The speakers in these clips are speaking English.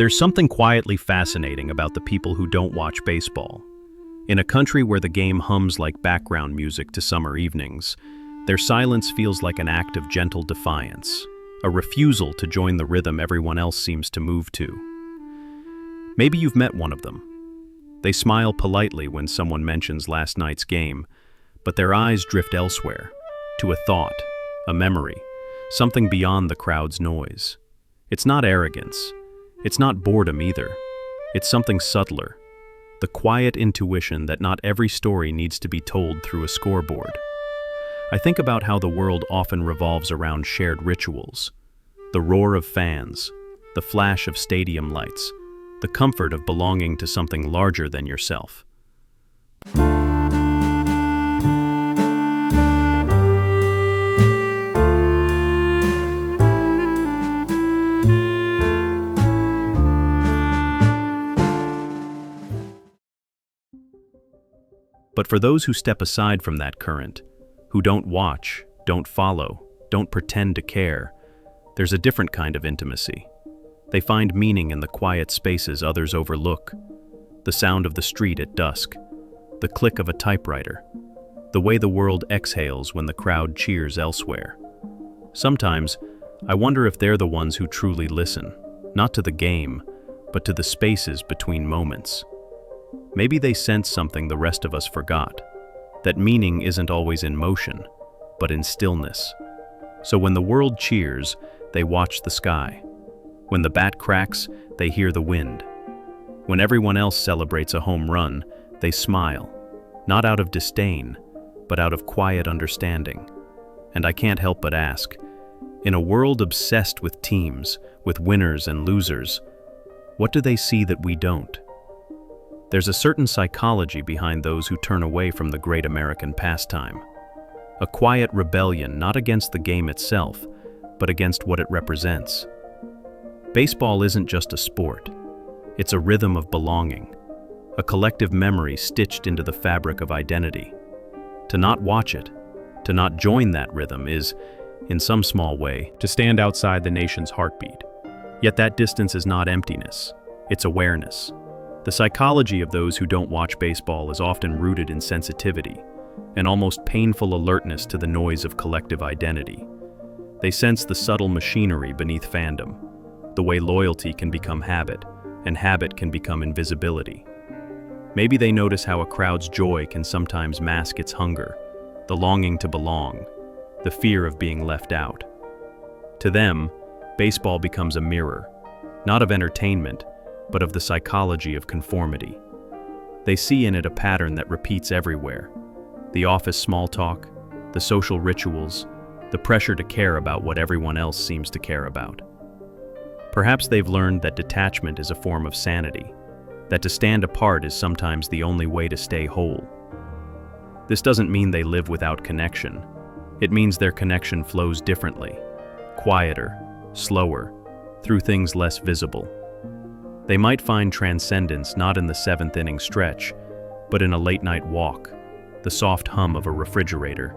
There's something quietly fascinating about the people who don't watch baseball. In a country where the game hums like background music to summer evenings, their silence feels like an act of gentle defiance, a refusal to join the rhythm everyone else seems to move to. Maybe you've met one of them. They smile politely when someone mentions last night's game, but their eyes drift elsewhere, to a thought, a memory, something beyond the crowd's noise. It's not arrogance. It's not boredom either. It's something subtler, the quiet intuition that not every story needs to be told through a scoreboard. I think about how the world often revolves around shared rituals, the roar of fans, the flash of stadium lights, the comfort of belonging to something larger than yourself. But for those who step aside from that current, who don't watch, don't follow, don't pretend to care, there's a different kind of intimacy. They find meaning in the quiet spaces others overlook, the sound of the street at dusk, the click of a typewriter, the way the world exhales when the crowd cheers elsewhere. Sometimes, I wonder if they're the ones who truly listen, not to the game, but to the spaces between moments. Maybe they sense something the rest of us forgot, that meaning isn't always in motion, but in stillness. So when the world cheers, they watch the sky. When the bat cracks, they hear the wind. When everyone else celebrates a home run, they smile, not out of disdain, but out of quiet understanding. And I can't help but ask, in a world obsessed with teams, with winners and losers, what do they see that we don't? There's a certain psychology behind those who turn away from the great American pastime. A quiet rebellion not against the game itself, but against what it represents. Baseball isn't just a sport. It's a rhythm of belonging, a collective memory stitched into the fabric of identity. To not watch it, to not join that rhythm is, in some small way, to stand outside the nation's heartbeat. Yet that distance is not emptiness, it's awareness. The psychology of those who don't watch baseball is often rooted in sensitivity, an almost painful alertness to the noise of collective identity. They sense the subtle machinery beneath fandom, the way loyalty can become habit, and habit can become invisibility. Maybe they notice how a crowd's joy can sometimes mask its hunger, the longing to belong, the fear of being left out. To them, baseball becomes a mirror, not of entertainment, but of the psychology of conformity. They see in it a pattern that repeats everywhere: the office small talk, the social rituals, the pressure to care about what everyone else seems to care about. Perhaps they've learned that detachment is a form of sanity, that to stand apart is sometimes the only way to stay whole. This doesn't mean they live without connection. It means their connection flows differently, quieter, slower, through things less visible. They might find transcendence not in the seventh inning stretch, but in a late-night walk, the soft hum of a refrigerator,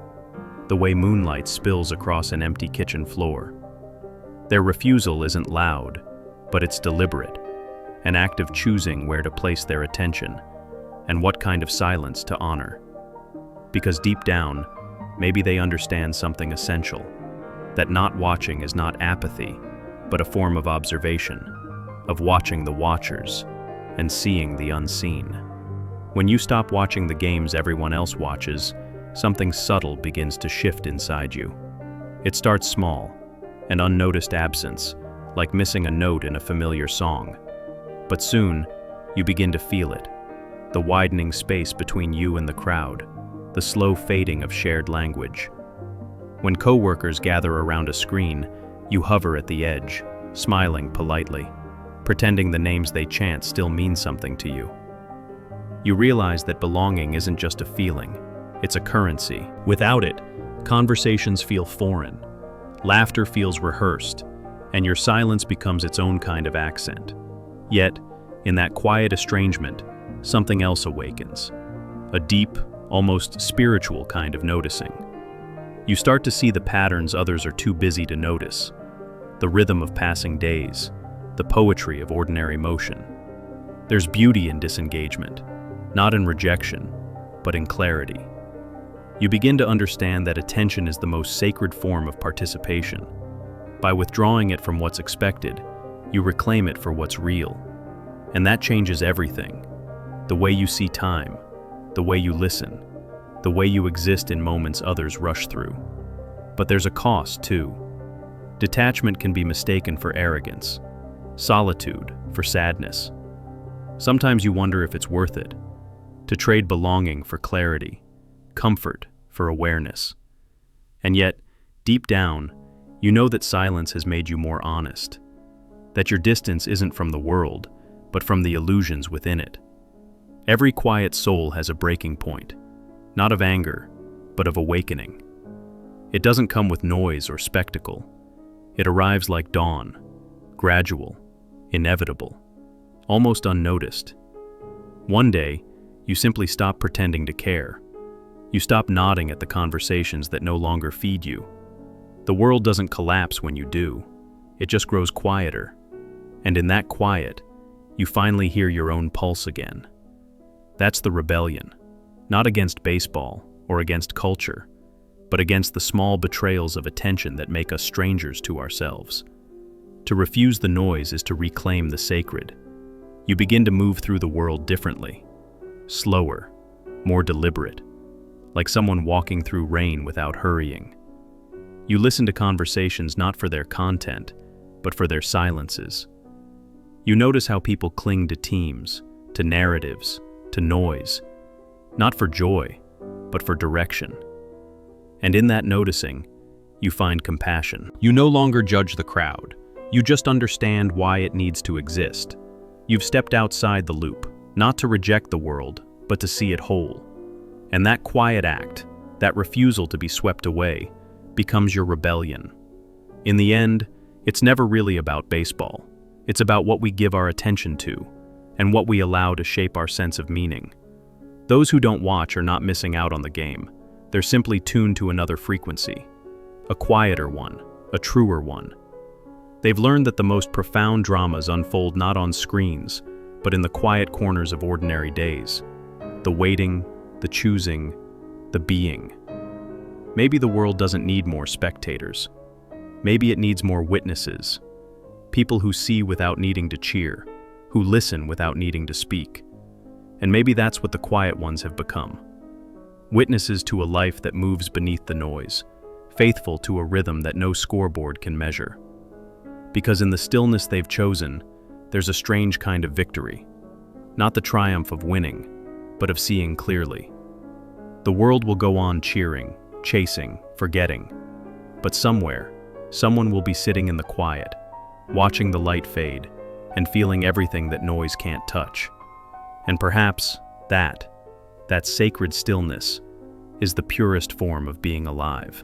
the way moonlight spills across an empty kitchen floor. Their refusal isn't loud, but it's deliberate, an act of choosing where to place their attention and what kind of silence to honor. Because deep down, maybe they understand something essential, that not watching is not apathy, but a form of observation, of watching the watchers and seeing the unseen. When you stop watching the games everyone else watches, something subtle begins to shift inside you. It starts small, an unnoticed absence, like missing a note in a familiar song. But soon, you begin to feel it, the widening space between you and the crowd, the slow fading of shared language. When coworkers gather around a screen, you hover at the edge, smiling politely, pretending the names they chant still mean something to you. You realize that belonging isn't just a feeling, it's a currency. Without it, conversations feel foreign, laughter feels rehearsed, and your silence becomes its own kind of accent. Yet, in that quiet estrangement, something else awakens, a deep, almost spiritual kind of noticing. You start to see the patterns others are too busy to notice, the rhythm of passing days, the poetry of ordinary motion. There's beauty in disengagement, not in rejection, but in clarity. You begin to understand that attention is the most sacred form of participation. By withdrawing it from what's expected, you reclaim it for what's real. And that changes everything. The way you see time, the way you listen, the way you exist in moments others rush through. But there's a cost, too. Detachment can be mistaken for arrogance, solitude for sadness. Sometimes you wonder if it's worth it, to trade belonging for clarity, comfort for awareness. And yet, deep down, you know that silence has made you more honest, that your distance isn't from the world, but from the illusions within it. Every quiet soul has a breaking point, not of anger, but of awakening. It doesn't come with noise or spectacle. It arrives like dawn, gradual, inevitable, almost unnoticed. One day, you simply stop pretending to care. You stop nodding at the conversations that no longer feed you. The world doesn't collapse when you do. It just grows quieter. And in that quiet, you finally hear your own pulse again. That's the rebellion, not against baseball or against culture, but against the small betrayals of attention that make us strangers to ourselves. To refuse the noise is to reclaim the sacred. You begin to move through the world differently, slower, more deliberate, like someone walking through rain without hurrying. You listen to conversations not for their content, but for their silences. You notice how people cling to teams, to narratives, to noise, not for joy, but for direction. And in that noticing, you find compassion. You no longer judge the crowd. You just understand why it needs to exist. You've stepped outside the loop, not to reject the world, but to see it whole. And that quiet act, that refusal to be swept away, becomes your rebellion. In the end, it's never really about baseball. It's about what we give our attention to, and what we allow to shape our sense of meaning. Those who don't watch are not missing out on the game. They're simply tuned to another frequency, a quieter one, a truer one. They've learned that the most profound dramas unfold not on screens, but in the quiet corners of ordinary days. The waiting, the choosing, the being. Maybe the world doesn't need more spectators. Maybe it needs more witnesses. People who see without needing to cheer, who listen without needing to speak. And maybe that's what the quiet ones have become. Witnesses to a life that moves beneath the noise, faithful to a rhythm that no scoreboard can measure. Because in the stillness they've chosen, there's a strange kind of victory. Not the triumph of winning, but of seeing clearly. The world will go on cheering, chasing, forgetting. But somewhere, someone will be sitting in the quiet, watching the light fade, and feeling everything that noise can't touch. And perhaps that sacred stillness, is the purest form of being alive.